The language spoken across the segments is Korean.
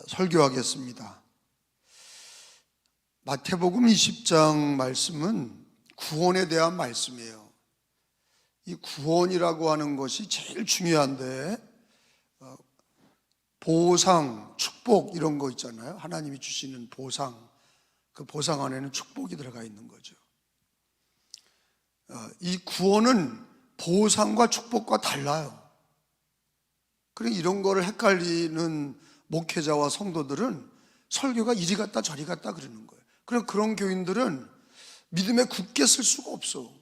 설교하겠습니다. 마태복음 20장 말씀은 구원에 대한 말씀이에요. 이 구원이라고 하는 것이 제일 중요한데, 보상, 축복 이런 거 있잖아요. 하나님이 주시는 보상, 그 보상 안에는 축복이 들어가 있는 거죠. 이 구원은 보상과 축복과 달라요. 그러니까 이런 거를 헷갈리는 목회자와 성도들은 설교가 이리 갔다 저리 갔다 그러는 거예요. 그래서 그런 교인들은 믿음에 굳게 쓸 수가 없어.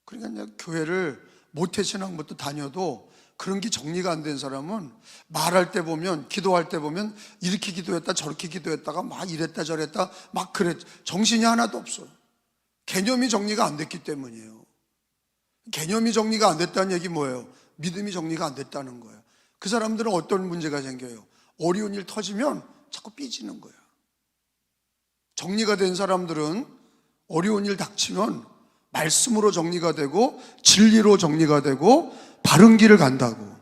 그러니까 교회를 모태신앙부터 다녀도 그런 게 정리가 안 된 사람은 말할 때 보면, 기도할 때 보면 이렇게 기도했다 저렇게 기도했다가 막 이랬다 저랬다 막 그래. 정신이 하나도 없어. 개념이 정리가 안 됐기 때문이에요. 개념이 정리가 안 됐다는 얘기 뭐예요? 믿음이 정리가 안 됐다는 거예요. 그 사람들은 어떤 문제가 생겨요? 어려운 일 터지면 자꾸 삐지는 거예요. 정리가 된 사람들은 어려운 일 닥치면 말씀으로 정리가 되고 진리로 정리가 되고 바른 길을 간다고.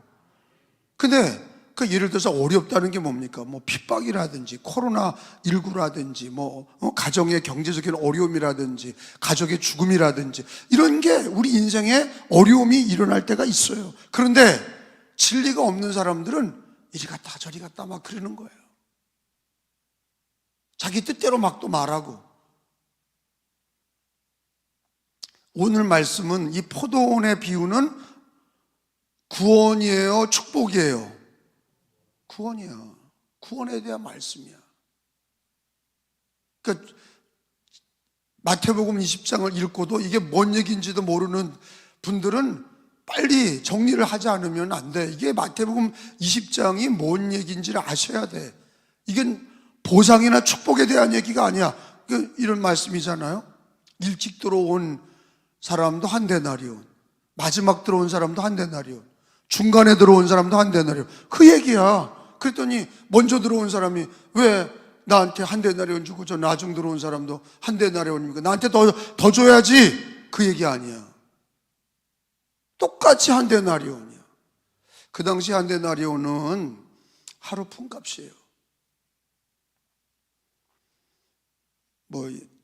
근데 그 예를 들어서 어렵다는 게 뭡니까? 뭐 핍박이라든지 코로나19라든지 가정의 경제적인 어려움이라든지 가족의 죽음이라든지 이런 게 우리 인생에 어려움이 일어날 때가 있어요. 그런데 진리가 없는 사람들은 이리 갔다 저리 갔다 막 그러는 거예요. 자기 뜻대로 막 또 말하고. 오늘 말씀은 이 포도원의 비유는 구원이에요, 축복이에요? 구원이야. 구원에 대한 말씀이야. 그러니까 마태복음 20장을 읽고도 이게 뭔 얘기인지도 모르는 분들은 빨리 정리를 하지 않으면 안 돼. 이게 마태복음 20장이 뭔 얘기인지를 아셔야 돼. 이건 보상이나 축복에 대한 얘기가 아니야. 이런 말씀이잖아요. 일찍 들어온 사람도 한 데나리온, 마지막 들어온 사람도 한 데나리온, 중간에 들어온 사람도 한 데나리온. 그 얘기야. 그랬더니 먼저 들어온 사람이 왜 나한테 한 데나리온 주고 저 나중 들어온 사람도 한 데나리온입니까? 나한테 더 줘야지. 그 얘기 아니야. 똑같이 한 데나리온이야. 그 당시 한 데나리온은 하루 품값이에요.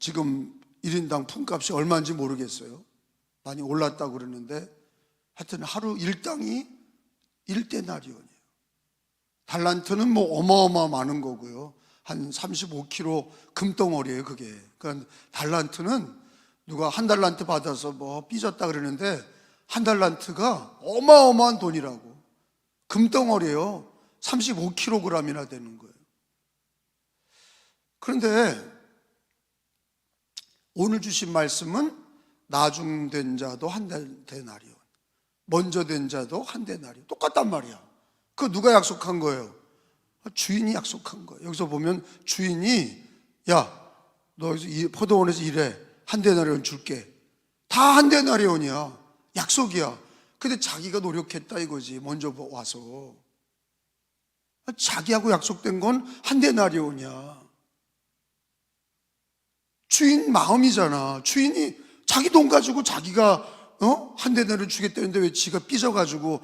지금 1인당 품값이 얼마인지 모르겠어요. 많이 올랐다고 그러는데 하여튼 하루 일당이 1데나리온이에요. 달란트는 어마어마 많은 거고요. 한 35kg 금덩어리예요, 그게. 그러니까 달란트는 누가 한 달란트 받아서 삐졌다 그러는데 한 달란트가 어마어마한 돈이라고. 금덩어리예요. 35kg이나 되는 거예요. 그런데 오늘 주신 말씀은 나중된 자도 한 데나리온, 먼저 된 자도 한 데나리온. 똑같단 말이야. 그거 누가 약속한 거예요? 주인이 약속한 거예요. 여기서 보면 주인이 야, 너 포도원에서 일해. 한 데나리온 줄게. 다 한 데나리온이야. 약속이야. 근데 자기가 노력했다 이거지. 먼저 와서. 자기하고 약속된 건 한 데나리온이야. 주인 마음이잖아. 주인이 자기 돈 가지고 자기가 한 데나리온 주겠다는데 왜 지가 삐져가지고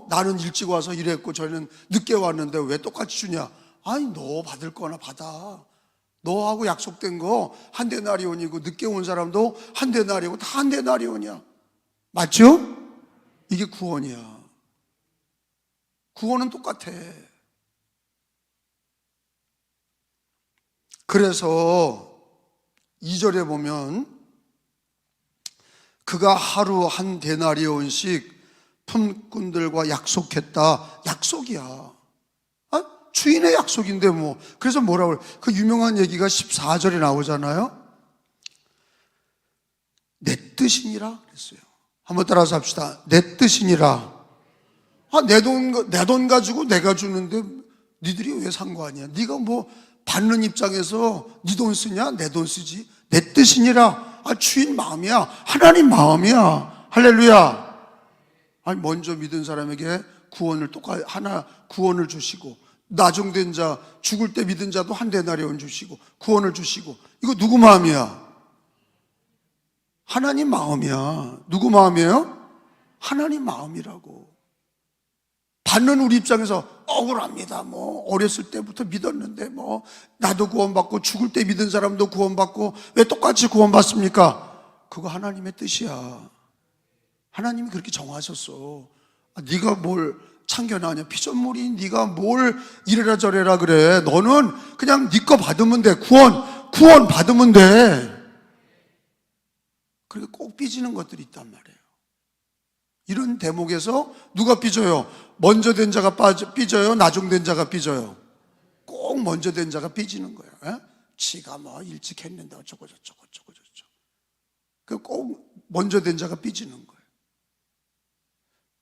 나는 일찍 와서 일했고 저희는 늦게 왔는데 왜 똑같이 주냐? 아니 너 받을 거나 받아. 너하고 약속된 거 한 데나리온이고 늦게 온 사람도 한 데나리온이고 다 한 데나리온이야. 맞죠? 이게 구원이야. 구원은 똑같아. 그래서 2절에 보면 그가 하루 한 데나리온씩 품꾼들과 약속했다. 약속이야. 주인의 약속인데 그래서 뭐라고 그래? 그 유명한 얘기가 14절에 나오잖아요. 내 뜻이니라 그랬어요. 한번 따라서 합시다. 내 뜻이니라. 내 돈 가지고 내가 주는데 니들이 왜 상관이야? 네가 받는 입장에서 네 돈 쓰냐? 내 돈 쓰지. 내 뜻이니라. 주인 마음이야. 하나님 마음이야. 할렐루야. 먼저 믿은 사람에게 구원을 주시고, 나중된 자, 죽을 때 믿은 자도 한 데나리온 주시고, 구원을 주시고. 이거 누구 마음이야? 하나님 마음이야. 누구 마음이에요? 하나님 마음이라고. 받는 우리 입장에서 억울합니다. 뭐 어렸을 때부터 믿었는데 뭐 나도 구원받고 죽을 때 믿은 사람도 구원받고 왜 똑같이 구원받습니까? 그거 하나님의 뜻이야. 하나님이 그렇게 정하셨어. 네가 뭘 참견하냐? 피조물이 네가 뭘 이래라 저래라 그래. 너는 그냥 네 거 받으면 돼. 구원 받으면 돼. 그렇게 꼭 삐지는 것들이 있단 말이에요. 이런 대목에서 누가 삐져요? 먼저 된 자가 삐져요? 나중된 자가 삐져요? 꼭 먼저 된 자가 삐지는 거예요. 에? 지가 뭐 일찍 했는데 어쩌고 저쩌고. 꼭 먼저 된 자가 삐지는 거예요.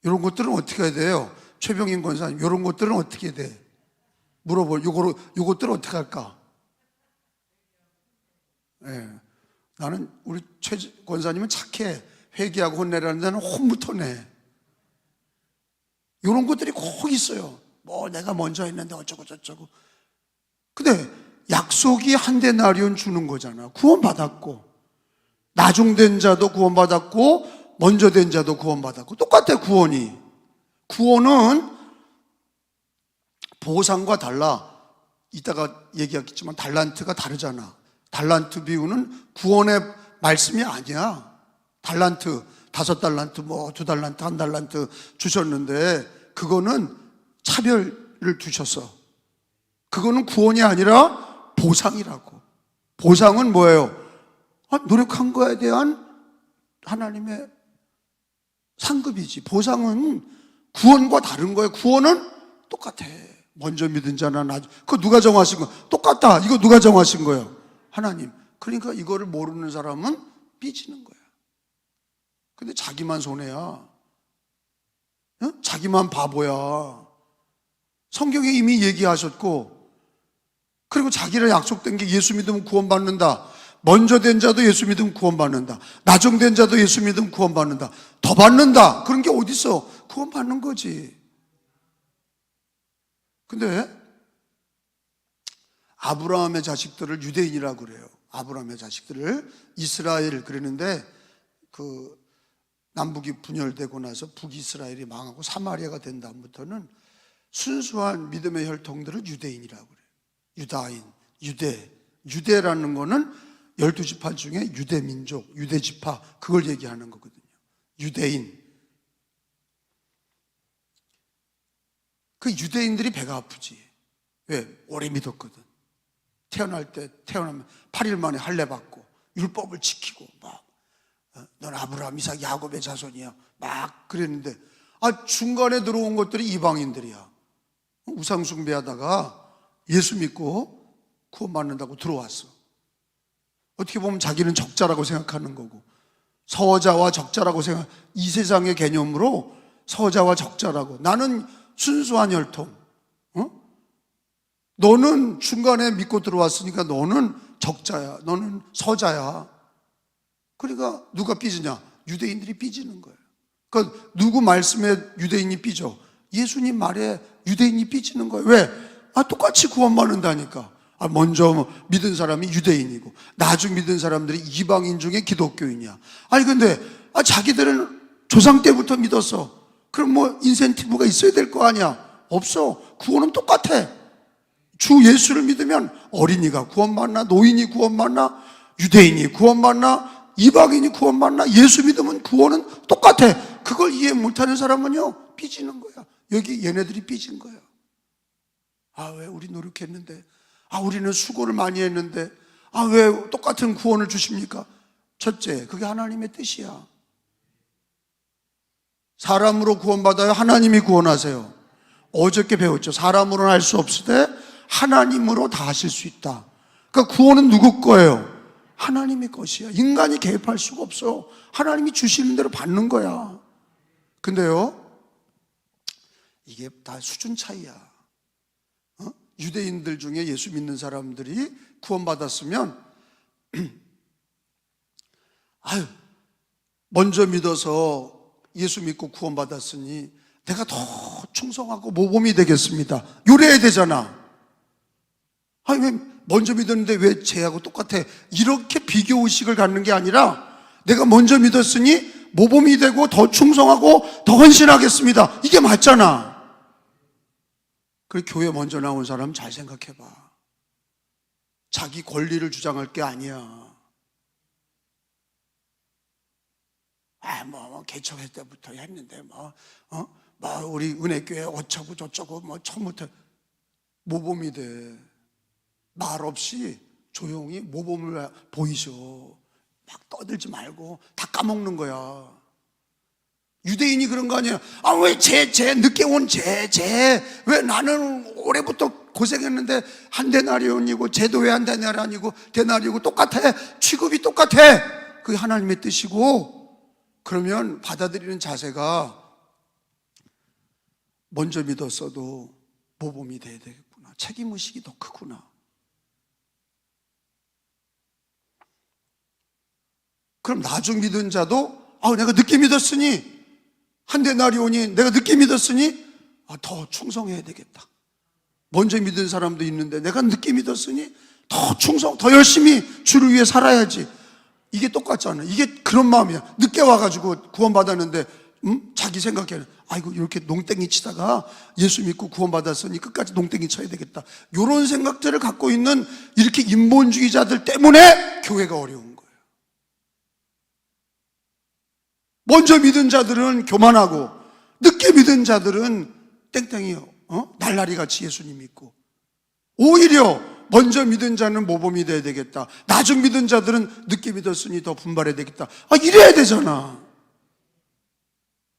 이런 것들은 어떻게 해야 돼요? 최병인 권사님, 이런 것들은 어떻게 해야 돼? 요것들은 어떻게 할까? 네. 나는 우리 최 권사님은 착해. 회개하고 혼내라는 데는 혼부터 내. 이런 것들이 꼭 있어요. 뭐 내가 먼저 했는데 어쩌고 저쩌고. 근데 약속이 한 데나리온 주는 거잖아. 구원받았고 나중된 자도 구원받았고 먼저 된 자도 구원받았고 똑같아. 구원은 보상과 달라. 이따가 얘기하겠지만 달란트가 다르잖아. 달란트 비유는 구원의 말씀이 아니야. 달란트, 5달란트, 뭐 2달란트, 1달란트 주셨는데 그거는 차별을 두셔서 그거는 구원이 아니라 보상이라고. 보상은 뭐예요? 노력한 거에 대한 하나님의 상급이지. 보상은 구원과 다른 거예요. 구원은 똑같아. 먼저 믿은 자나 그거 누가 정하신 거야? 똑같다. 이거 누가 정하신 거예요? 하나님. 그러니까 이거를 모르는 사람은 삐지는 거야. 근데 자기만 손해야. 자기만 바보야. 성경에 이미 얘기하셨고, 그리고 자기를 약속된 게 예수 믿으면 구원받는다. 먼저 된 자도 예수 믿으면 구원받는다. 나중된 자도 예수 믿으면 구원받는다. 더 받는다. 그런 게 어딨어? 구원받는 거지. 근데 아브라함의 자식들을 유대인이라고 그래요. 아브라함의 자식들을 이스라엘 그러는데 그 남북이 분열되고 나서 북이스라엘이 망하고 사마리아가 된 다음부터는 순수한 믿음의 혈통들을 유대인이라고 그래요. 유다인, 유대라는 거는 12지파 중에 유대민족, 유대지파 그걸 얘기하는 거거든요. 유대인. 그 유대인들이 배가 아프지. 왜? 오래 믿었거든. 태어나면 8일 만에 할례 받고 율법을 지키고 막 넌 아브라함, 이삭, 야곱의 자손이야 막 그랬는데 중간에 들어온 것들이 이방인들이야. 우상 숭배하다가 예수 믿고 구원받는다고 들어왔어. 어떻게 보면 자기는 적자라고 생각하는 거고, 서자와 적자라고 이 세상의 개념으로 서자와 적자라고. 나는 순수한 혈통. 너는 중간에 믿고 들어왔으니까 너는 적자야. 너는 서자야. 그러니까 누가 삐지냐? 유대인들이 삐지는 거예요. 그러니까 누구 말씀에 유대인이 삐져? 예수님 말에 유대인이 삐지는 거예요. 왜? 똑같이 구원받는다니까. 먼저 믿은 사람이 유대인이고 나중 믿은 사람들이 이방인 중에 기독교인이야. 근데 자기들은 조상 때부터 믿었어. 그럼 뭐 인센티브가 있어야 될 거 아니야? 없어. 구원은 똑같아. 주 예수를 믿으면 어린이가 구원받나, 노인이 구원받나, 유대인이 구원받나, 이방인이 구원받나, 예수 믿으면 구원은 똑같아. 그걸 이해 못하는 사람은요 삐지는 거야. 여기 얘네들이 삐진 거야. 왜 우리 노력했는데, 우리는 수고를 많이 했는데 왜 똑같은 구원을 주십니까? 첫째, 그게 하나님의 뜻이야. 사람으로 구원받아요? 하나님이 구원하세요? 어저께 배웠죠. 사람으로는 할 수 없으되 하나님으로 다 하실 수 있다. 그러니까 구원은 누구 거예요? 하나님의 것이야. 인간이 개입할 수가 없어. 하나님이 주시는 대로 받는 거야. 근데요, 이게 다 수준 차이야. 유대인들 중에 예수 믿는 사람들이 구원받았으면 먼저 믿어서 예수 믿고 구원받았으니 내가 더 충성하고 모범이 되겠습니다. 요래야 되잖아. 왜 먼저 믿었는데 왜 쟤하고 똑같아? 이렇게 비교의식을 갖는 게 아니라 내가 먼저 믿었으니 모범이 되고 더 충성하고 더 헌신하겠습니다. 이게 맞잖아. 그 교회 먼저 나온 사람 잘 생각해봐. 자기 권리를 주장할 게 아니야. 개척할 때부터 했는데, 우리 은혜교회 어쩌고 저쩌고, 처음부터 모범이 돼. 말 없이 조용히 모범을 보이셔. 막 떠들지 말고 다 까먹는 거야. 유대인이 그런 거 아니야. 왜 늦게 온 왜 나는 올해부터 고생했는데 한 데나리온이고 쟤도 왜 한 데나리온이고 똑같아. 취급이 똑같아. 그게 하나님의 뜻이고, 그러면 받아들이는 자세가 먼저 믿었어도 모범이 돼야 되겠구나. 책임의식이 더 크구나. 그럼 나중 믿은 자도 내가 늦게 믿었으니, 한 데나리온이 내가 늦게 믿었으니 더 충성해야 되겠다. 먼저 믿은 사람도 있는데 내가 늦게 믿었으니 더 열심히 주를 위해 살아야지. 이게 똑같잖아. 이게 그런 마음이야. 늦게 와가지고 구원받았는데 자기 생각에는 이렇게 농땡이 치다가 예수 믿고 구원받았으니 끝까지 농땡이 쳐야 되겠다. 이런 생각들을 갖고 있는 이렇게 인본주의자들 때문에 교회가 어려운 거예요. 먼저 믿은 자들은 교만하고 늦게 믿은 자들은 땡땡이요. 날라리같이 예수님 믿고, 오히려 먼저 믿은 자는 모범이 돼야 되겠다. 나중 믿은 자들은 늦게 믿었으니 더 분발해야 되겠다. 이래야 되잖아.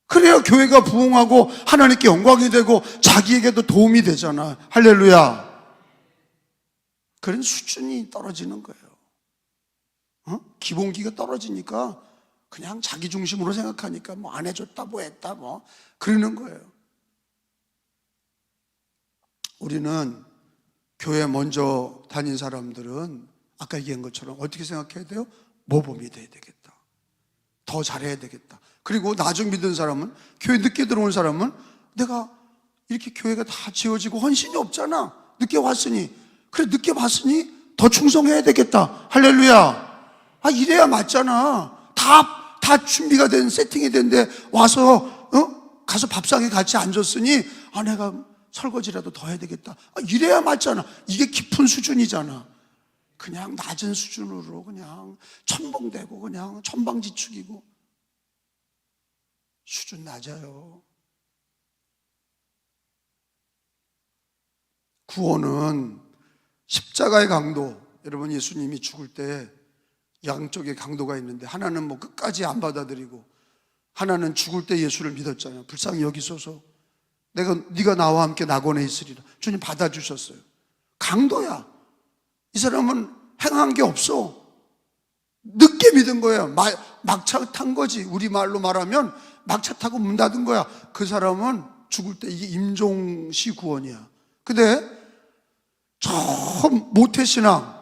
그래야 교회가 부흥하고 하나님께 영광이 되고 자기에게도 도움이 되잖아. 할렐루야. 그런 수준이 떨어지는 거예요. 기본기가 떨어지니까 그냥 자기 중심으로 생각하니까 안 해줬다 했다 그러는 거예요. 우리는 교회 먼저 다닌 사람들은 아까 얘기한 것처럼 어떻게 생각해야 돼요? 모범이 돼야 되겠다. 더 잘해야 되겠다. 그리고 나중 믿은 사람은, 교회 늦게 들어온 사람은, 내가 이렇게 교회가 다 지어지고 헌신이 없잖아. 늦게 왔으니. 그래, 늦게 봤으니 더 충성해야 되겠다. 할렐루야. 이래야 맞잖아. 다 준비가 된, 세팅이 된데 와서 가서 밥상에 같이 앉았으니 내가 설거지라도 더 해야 되겠다. 이래야 맞잖아. 이게 깊은 수준이잖아. 그냥 낮은 수준으로 그냥 천봉되고 그냥 천방지축이고, 수준 낮아요. 구원은 십자가의 강도. 여러분, 예수님이 죽을 때 양쪽의 강도가 있는데, 하나는 끝까지 안 받아들이고, 하나는 죽을 때 예수를 믿었잖아요. 불쌍히 여기소서, 네가 나와 함께 낙원에 있으리라. 주님 받아주셨어요. 강도야. 이 사람은 행한 게 없어. 늦게 믿은 거야. 막차 탄 거지. 우리말로 말하면 막차 타고 문 닫은 거야. 그 사람은 죽을 때 이게 임종시 구원이야. 근데 처음 모태신앙,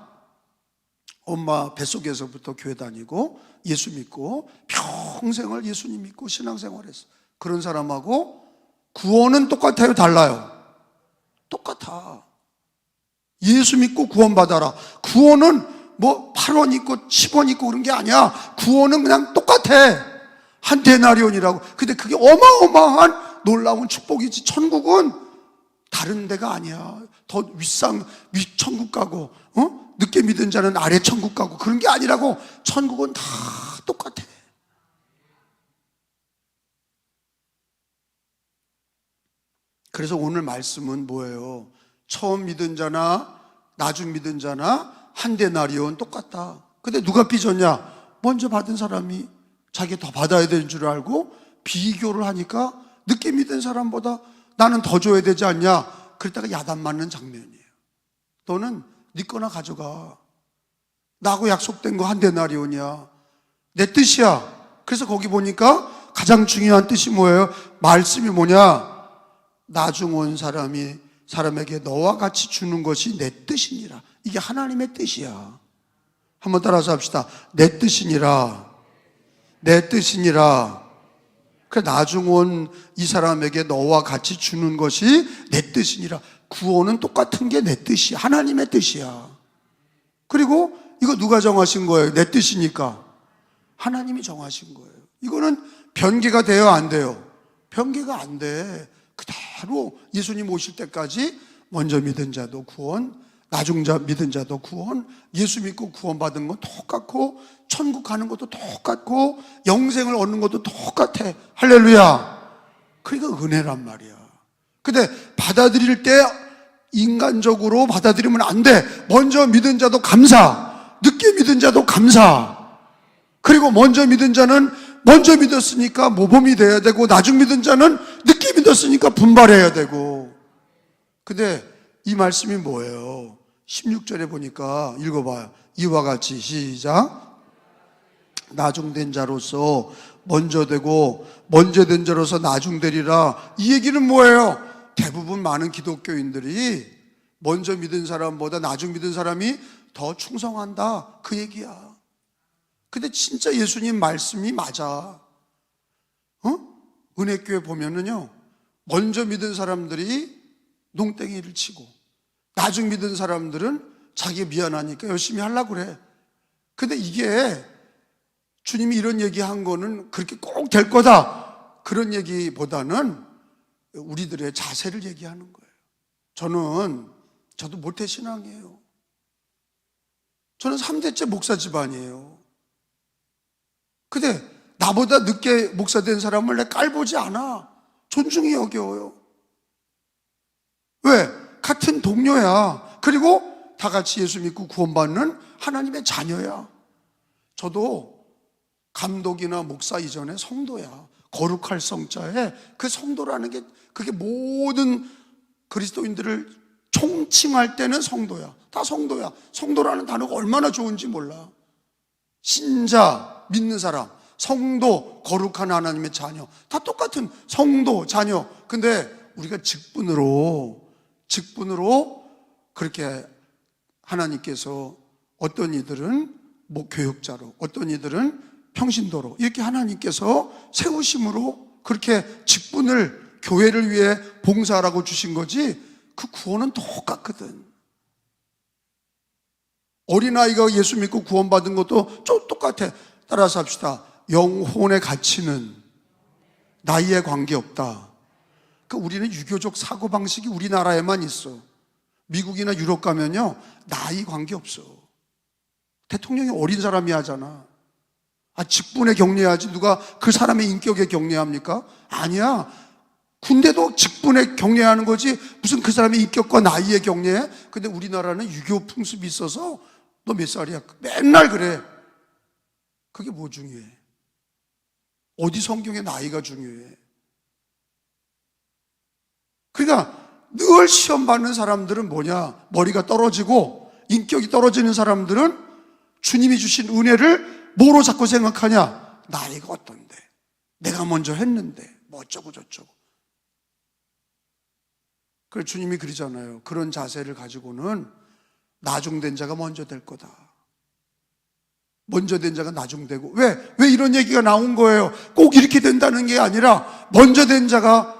엄마 뱃속에서부터 교회 다니고 예수 믿고 평생을 예수님 믿고 신앙생활했어. 그런 사람하고 구원은 똑같아요, 달라요? 똑같아. 예수 믿고 구원받아라. 구원은 8원 있고 10원 있고 그런 게 아니야. 구원은 그냥 똑같아. 한 데나리온이라고. 근데 그게 어마어마한 놀라운 축복이지. 천국은 다른 데가 아니야. 더 윗천국 가고, 늦게 믿은 자는 아래 천국 가고, 그런 게 아니라고. 천국은 다 똑같아. 그래서 오늘 말씀은 뭐예요? 처음 믿은 자나 나중 믿은 자나 한 데나리온 똑같다. 근데 누가 삐졌냐? 먼저 받은 사람이 자기가 더 받아야 되는 줄 알고 비교를 하니까 늦게 믿은 사람보다 나는 더 줘야 되지 않냐? 그랬다가 야단 맞는 장면이에요. 너는 네 거나 가져가. 나하고 약속된 거 한 데나리온이야. 내 뜻이야. 그래서 거기 보니까 가장 중요한 뜻이 뭐예요? 말씀이 뭐냐? 나중 온 사람에게 너와 같이 주는 것이 내 뜻이니라. 이게 하나님의 뜻이야. 한번 따라서 합시다. 내 뜻이니라. 내 뜻이니라. 그래, 나중 온 이 사람에게 너와 같이 주는 것이 내 뜻이니라. 구원은 똑같은 게 내 뜻이야. 하나님의 뜻이야. 그리고 이거 누가 정하신 거예요? 내 뜻이니까 하나님이 정하신 거예요. 이거는 변개가 돼요, 안 돼요? 변개가 안 돼. 그대로 그대로 예수님 오실 때까지 먼저 믿은 자도 구원, 나중 믿은 자도 구원, 예수 믿고 구원받은 건 똑같고, 천국 가는 것도 똑같고, 영생을 얻는 것도 똑같아. 할렐루야. 그러니까 은혜란 말이야. 근데 받아들일 때 인간적으로 받아들이면 안 돼. 먼저 믿은 자도 감사, 늦게 믿은 자도 감사. 그리고 먼저 믿은 자는 먼저 믿었으니까 모범이 돼야 되고, 나중 믿은 자는 늦게 믿었으니까 분발해야 되고. 근데 이 말씀이 뭐예요? 16절에 보니까 읽어봐요. 이와 같이 시작. 나중된 자로서 먼저 되고, 먼저 된 자로서 나중되리라. 이 얘기는 뭐예요? 대부분 많은 기독교인들이 먼저 믿은 사람보다 나중 믿은 사람이 더 충성한다, 그 얘기야. 근데 진짜 예수님 말씀이 맞아. 은혜교회 보면은요, 먼저 믿은 사람들이 농땡이를 치고, 나중 믿은 사람들은 자기가 미안하니까 열심히 하려고 그래. 근데 이게 주님이 이런 얘기한 거는 그렇게 꼭 될 거다, 그런 얘기보다는 우리들의 자세를 얘기하는 거예요. 저도 모태신앙이에요. 저는 3대째 목사 집안이에요. 근데 나보다 늦게 목사 된 사람을 내가 깔보지 않아. 존중히 여겨요. 왜? 같은 동료야. 그리고 다 같이 예수 믿고 구원받는 하나님의 자녀야. 저도 감독이나 목사 이전에 성도야. 거룩할 성자에 그 성도라는 게, 그게 모든 그리스도인들을 총칭할 때는 성도야. 다 성도야. 성도라는 단어가 얼마나 좋은지 몰라. 신자, 믿는 사람, 성도, 거룩한 하나님의 자녀, 다 똑같은 성도, 자녀. 근데 우리가 직분으로 그렇게 하나님께서 어떤 이들은 교육자로, 어떤 이들은 평신도로 이렇게 하나님께서 세우심으로 그렇게 직분을 교회를 위해 봉사하라고 주신 거지, 그 구원은 똑같거든. 어린아이가 예수 믿고 구원받은 것도 똑같아. 따라서 합시다. 영혼의 가치는 나이에 관계없다. 우리는 유교적 사고방식이 우리나라에만 있어. 미국이나 유럽 가면요, 나이 관계없어. 대통령이 어린 사람이 하잖아. 직분에 격려하지 누가 그 사람의 인격에 격려합니까? 아니야. 군대도 직분에 격려하는 거지 무슨 그 사람의 인격과 나이에 격려해? 근데 우리나라는 유교 풍습이 있어서 너 몇 살이야? 맨날 그래. 그게 뭐 중요해? 어디 성경에 나이가 중요해? 그러니까 늘 시험 받는 사람들은 뭐냐? 머리가 떨어지고 인격이 떨어지는 사람들은 주님이 주신 은혜를 뭐로 자꾸 생각하냐? 나이가 어떤데? 내가 먼저 했는데 뭐 어쩌고 저쩌고. 그래서 주님이 그러잖아요. 그런 자세를 가지고는 나중된 자가 먼저 될 거다. 먼저 된 자가 나중되고. 왜 이런 얘기가 나온 거예요? 꼭 이렇게 된다는 게 아니라 먼저 된 자가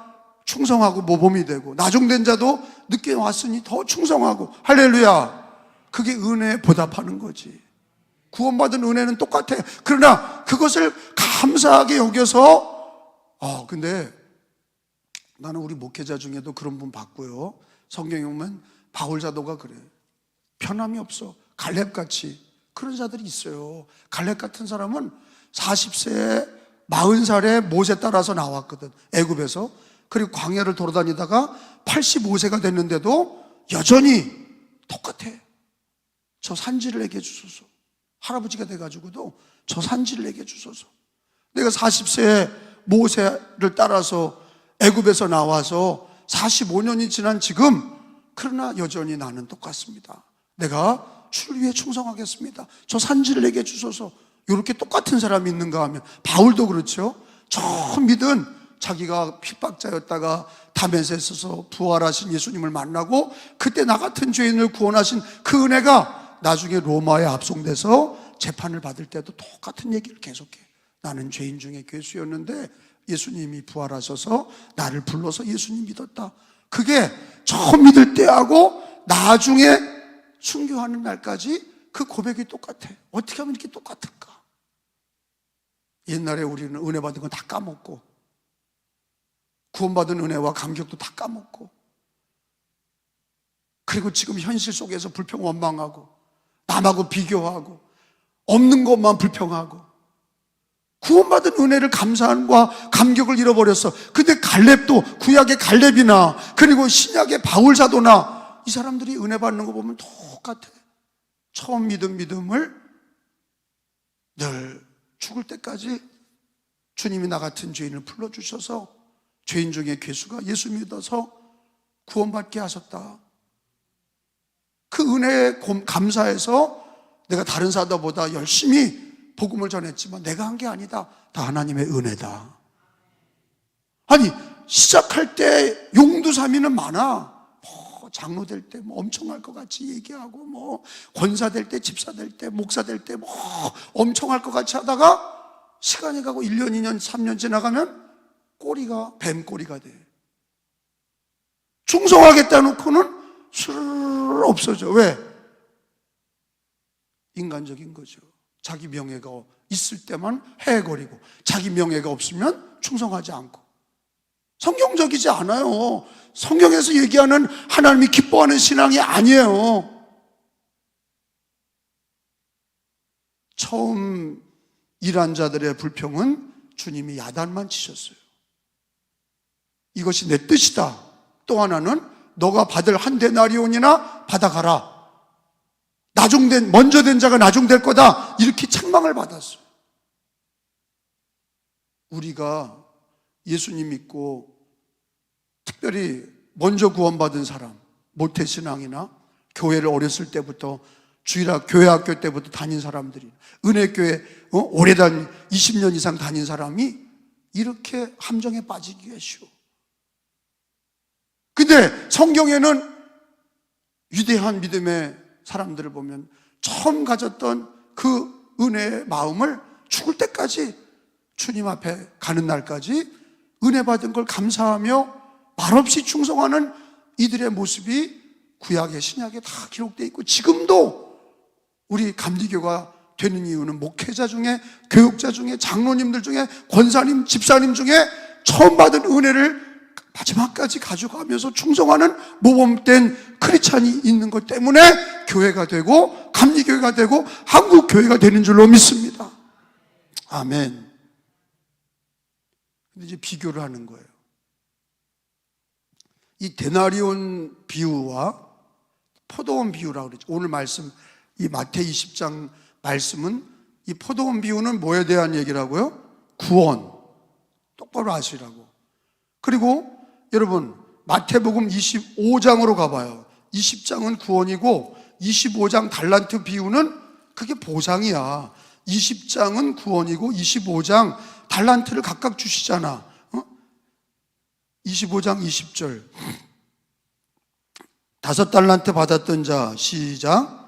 충성하고 모범이 되고, 나중된 자도 늦게 왔으니 더 충성하고. 할렐루야. 그게 은혜에 보답하는 거지. 구원받은 은혜는 똑같아. 그러나 그것을 감사하게 여겨서, 근데 나는 우리 목회자 중에도 그런 분 봤고요. 성경에 보면 바울 사도가 그래. 편함이 없어. 갈렙같이 그런 자들이 있어요. 갈렙 같은 사람은 40세에 40살에 모세 따라서 나왔거든, 애굽에서. 그리고 광야를 돌아다니다가 85세가 됐는데도 여전히 똑같아. 저 산지를 내게 주소서. 할아버지가 돼가지고도 저 산지를 내게 주소서. 내가 40세에 모세를 따라서 애굽에서 나와서 45년이 지난 지금, 그러나 여전히 나는 똑같습니다. 내가 주를 위해 충성하겠습니다. 저 산지를 내게 주소서. 이렇게 똑같은 사람이 있는가 하면 바울도 그렇죠. 처음이든 자기가 핍박자였다가 다메섹에서 부활하신 예수님을 만나고 그때 나 같은 죄인을 구원하신 그 은혜가 나중에 로마에 압송돼서 재판을 받을 때도 똑같은 얘기를 계속해. 나는 죄인 중에 괴수였는데 예수님이 부활하셔서 나를 불러서 예수님 믿었다. 그게 처음 믿을 때하고 나중에 순교하는 날까지 그 고백이 똑같아. 어떻게 하면 이렇게 똑같을까? 옛날에 우리는 은혜 받은 건 다 까먹고 구원받은 은혜와 감격도 다 까먹고, 그리고 지금 현실 속에서 불평 원망하고 남하고 비교하고 없는 것만 불평하고 구원받은 은혜를 감사함과 감격을 잃어버렸어. 근데 갈렙도, 구약의 갈렙이나 그리고 신약의 바울 사도나 이 사람들이 은혜 받는 거 보면 똑같아. 처음 믿음을 늘 죽을 때까지 주님이 나 같은 죄인을 불러주셔서 죄인 중에 괴수가 예수 믿어서 구원받게 하셨다. 그 은혜에 감사해서 내가 다른 사도보다 열심히 복음을 전했지만 내가 한 게 아니다. 다 하나님의 은혜다. 아니, 시작할 때 용두사미는 많아. 장로 될 때 엄청 할 것 같이 얘기하고, 권사 될 때, 집사 될 때, 목사 될 때 엄청 할 것 같이 하다가 시간이 가고 1년, 2년, 3년 지나가면 꼬리가 뱀꼬리가 돼. 충성하겠다 놓고는 스르르 없어져. 왜? 인간적인 거죠. 자기 명예가 있을 때만 해거리고 자기 명예가 없으면 충성하지 않고. 성경적이지 않아요. 성경에서 얘기하는 하나님이 기뻐하는 신앙이 아니에요. 처음 일한 자들의 불평은 주님이 야단만 치셨어요. 이것이 내 뜻이다. 또 하나는 너가 받을 한 데나리온이나 받아가라. 먼저 된 자가 나중 될 거다. 이렇게 책망을 받았어요. 우리가 예수님 믿고 특별히 먼저 구원받은 사람, 모태신앙이나 교회를 어렸을 때부터 교회학교 때부터 다닌 사람들이, 은혜교회 오래 20년 이상 다닌 사람이 이렇게 함정에 빠지기가 쉬워. 근데 성경에는 위대한 믿음의 사람들을 보면 처음 가졌던 그 은혜의 마음을 죽을 때까지, 주님 앞에 가는 날까지 은혜 받은 걸 감사하며 말없이 충성하는 이들의 모습이 구약의 신약에 다 기록되어 있고, 지금도 우리 감리교가 되는 이유는 목회자 중에, 교육자 중에, 장로님들 중에, 권사님, 집사님 중에 처음 받은 은혜를 마지막까지 가져가면서 충성하는 모범된 크리스찬이 있는 것 때문에 교회가 되고 감리교회가 되고 한국교회가 되는 줄로 믿습니다. 아멘. 근데 이제 비교를 하는 거예요. 이 데나리온 비유와 포도원 비유라고 그러죠. 오늘 말씀, 이 마태 20장 말씀은, 이 포도원 비유는 뭐에 대한 얘기라고요? 구원. 똑바로 아시라고. 그리고 여러분, 마태복음 25장으로 가봐요. 20장은 구원이고 25장 달란트 비유는 그게 보상이야. 20장은 구원이고 25장 달란트를 각각 주시잖아. 25장 20절. 5달란트 받았던 자, 시작.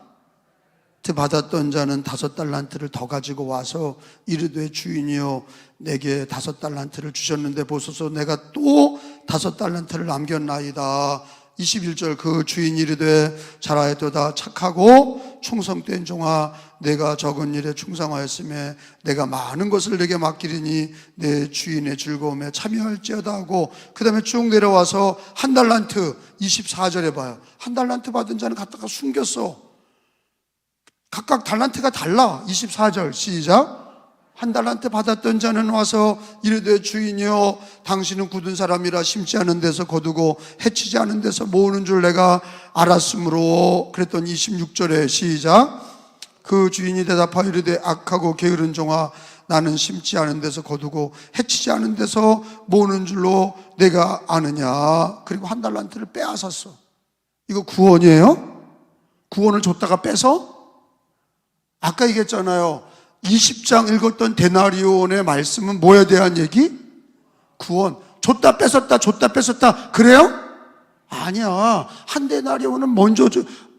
받았던 자는 5달란트를 더 가지고 와서 이르되 주인이여 내게 5달란트를 주셨는데 보소서 내가 또 5달란트를 남겼나이다. 21절. 그 주인이 이르되 잘하였도다 착하고 충성된 종아 내가 적은 일에 충성하였으며 내가 많은 것을 내게 맡기리니 내 주인의 즐거움에 참여할지어다 하고, 그 다음에 쭉 내려와서 1달란트 24절에 봐요. 1달란트 받은 자는 갖다가 숨겼어. 각각 달란트가 달라. 24절 시작. 1달란트 받았던 자는 와서 이르되 주인이여 당신은 굳은 사람이라 심지 않은 데서 거두고 해치지 않은 데서 모으는 줄 내가 알았으므로. 그랬더니 26절에 시작. 그 주인이 대답하여 이르되 악하고 게으른 종아 나는 심지 않은 데서 거두고 해치지 않은 데서 모으는 줄로 내가 아느냐. 그리고 1달란트를 빼앗았어. 이거 구원이에요? 구원을 줬다가 빼서? 아까 얘기했잖아요. 20장 읽었던 데나리온의 말씀은 뭐에 대한 얘기? 구원. 줬다 뺏었다 줬다 뺏었다 그래요? 아니야. 한 데나리온은 먼저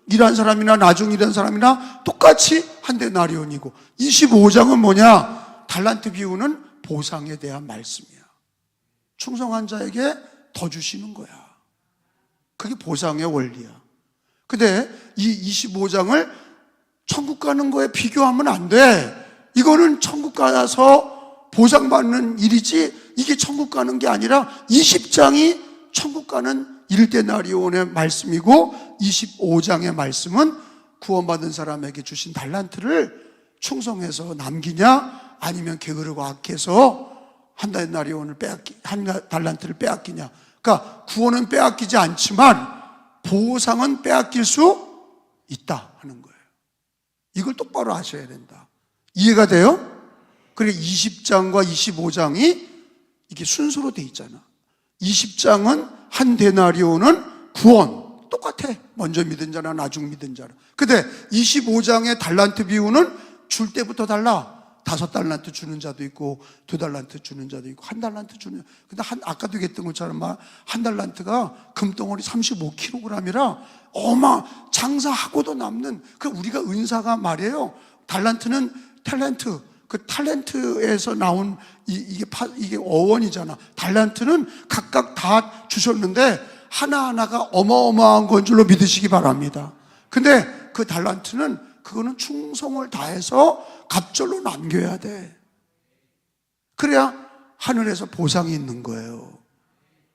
일한 사람이나 나중 일한 사람이나 똑같이 한 데나리온이고, 25장은 뭐냐? 달란트 비유는 보상에 대한 말씀이야. 충성한 자에게 더 주시는 거야. 그게 보상의 원리야. 근데 이 25장을 천국 가는 거에 비교하면 안 돼. 이거는 천국 가서 보상받는 일이지 이게 천국 가는 게 아니라 20장이 천국 가는 1데나리온의 말씀이고 25장의 말씀은 구원받은 사람에게 주신 달란트를 충성해서 남기냐 아니면 게으르고 악해서 한 달란트를 빼앗기냐. 그러니까 구원은 빼앗기지 않지만 보상은 빼앗길 수 있다 하는 거예요. 이걸 똑바로 아셔야 된다. 이해가 돼요? 그래 20장과 25장이 이게 순서로 돼 있잖아. 20장은 한 데나리온은 구원 똑같아. 먼저 믿은 자나 나중 믿은 자나. 근데 25장의 달란트 비유는 줄 때부터 달라. 5달란트 주는 자도 있고 2달란트 주는 자도 있고 1달란트 주는. 근데 아까도 얘기했던 것처럼 한 달란트가 금덩어리 35kg이라 장사하고도 남는. 그 우리가 은사가 말이에요. 달란트는 탤런트. 그 탤런트에서 나온 이게 어원이잖아. 달란트는 각각 다 주셨는데 하나하나가 어마어마한 건 줄로 믿으시기 바랍니다. 근데 그 달란트는 그거는 충성을 다해서 갑절로 남겨야 돼. 그래야 하늘에서 보상이 있는 거예요.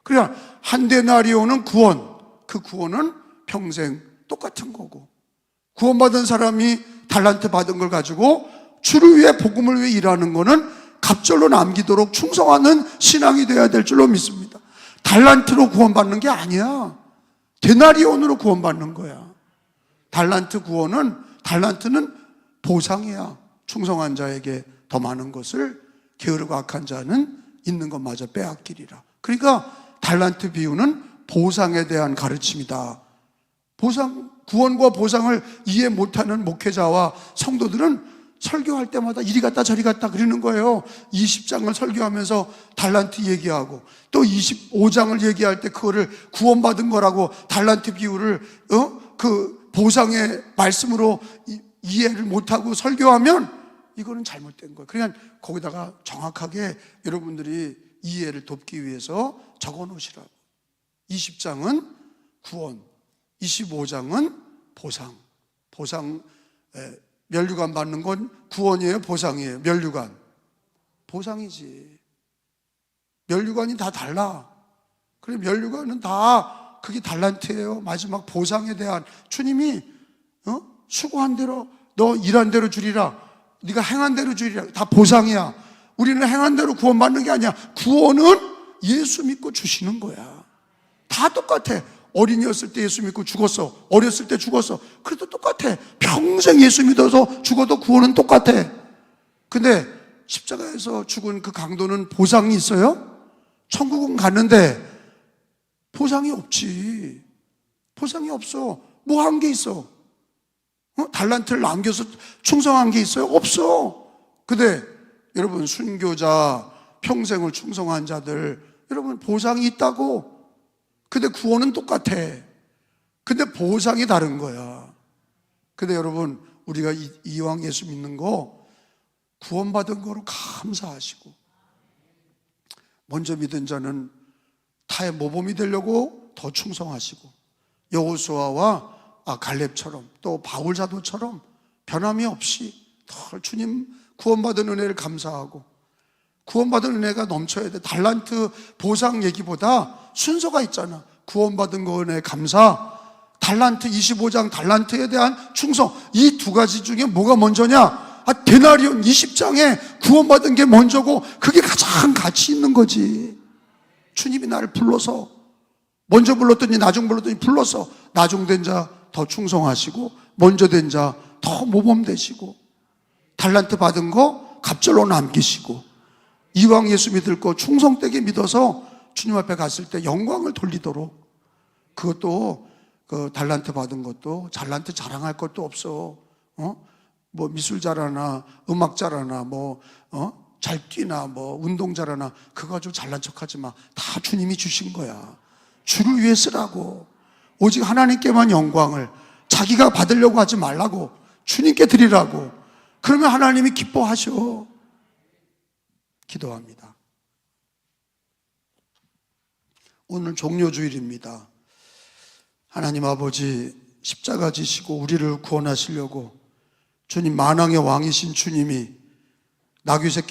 그래야 한 데나리온은 구원, 그 구원은 평생 똑같은 거고, 구원받은 사람이 달란트 받은 걸 가지고 주를 위해 복음을 위해 일하는 거는 갑절로 남기도록 충성하는 신앙이 되어야 될 줄로 믿습니다. 달란트로 구원받는 게 아니야. 데나리온으로 구원받는 거야. 달란트는 보상이야. 충성한 자에게 더 많은 것을 게으르고 악한 자는 있는 것마저 빼앗기리라. 그러니까 달란트 비유는 보상에 대한 가르침이다. 구원과 보상을 이해 못하는 목회자와 성도들은 설교할 때마다 이리 갔다 저리 갔다 그러는 거예요. 20장을 설교하면서 달란트 얘기하고 또 25장을 얘기할 때 그거를 구원받은 거라고 달란트 비유를 그 보상의 말씀으로 이해를 못하고 설교하면 이거는 잘못된 거예요. 그러니까 거기다가 정확하게 여러분들이 이해를 돕기 위해서 적어 놓으시라고. 20장은 구원, 25장은 보상. 면류관 받는 건 구원이에요, 보상이에요? 면류관. 보상이지. 면류관이 다 달라. 그래, 면류관은 다 그게 달란트예요. 마지막 보상에 대한 주님이 수고한 대로 너 일한 대로 주리라. 네가 행한 대로 주리라. 다 보상이야. 우리는 행한 대로 구원받는 게 아니야. 구원은 예수 믿고 주시는 거야. 다 똑같아. 어린이였을 때 예수 믿고 죽었어. 어렸을 때 죽었어. 그래도 똑같아. 평생 예수 믿어서 죽어도 구원은 똑같아. 근데 십자가에서 죽은 그 강도는 보상이 있어요? 천국은 갔는데 보상이 없지. 보상이 없어. 뭐 한 게 있어? 달란트를 남겨서 충성한 게 있어요? 없어. 근데 여러분 순교자, 평생을 충성한 자들, 여러분 보상이 있다고. 근데 구원은 똑같아. 근데 보상이 다른 거야. 근데 여러분 우리가 이왕 예수 믿는 거 구원받은 거로 감사하시고, 먼저 믿은 자는 타의 모범이 되려고 더 충성하시고, 여호수아와 갈렙처럼 또 바울 사도처럼 변함이 없이 더 주님 구원받은 은혜를 감사하고, 구원받은 은혜가 넘쳐야 돼. 달란트 보상 얘기보다 순서가 있잖아. 구원받은 거 은혜 감사, 달란트 25장 달란트에 대한 충성. 이 두 가지 중에 뭐가 먼저냐? 데나리온 20장에 구원받은 게 먼저고 그게 가장 가치 있는 거지. 주님이 나를 불러서, 먼저 불렀더니 나중 불렀더니 불러서 나중 된 자 더 충성하시고 먼저 된 자 더 모범되시고, 달란트 받은 거 갑절로 남기시고, 이왕 예수 믿을 거 충성되게 믿어서 주님 앞에 갔을 때 영광을 돌리도록. 그것도 그 달란트 받은 것도 달란트 자랑할 것도 없어. 뭐 미술 잘하나 음악 잘하나 잘 뛰나 운동 잘하나 그거 가지고 잘난 척하지 마. 다 주님이 주신 거야. 주를 위해 쓰라고. 오직 하나님께만 영광을, 자기가 받으려고 하지 말라고, 주님께 드리라고. 그러면 하나님이 기뻐하셔. 기도합니다. 오늘 종료주일입니다. 하나님 아버지, 십자가 지시고 우리를 구원하시려고 주님, 만왕의 왕이신 주님이 나귀 새끼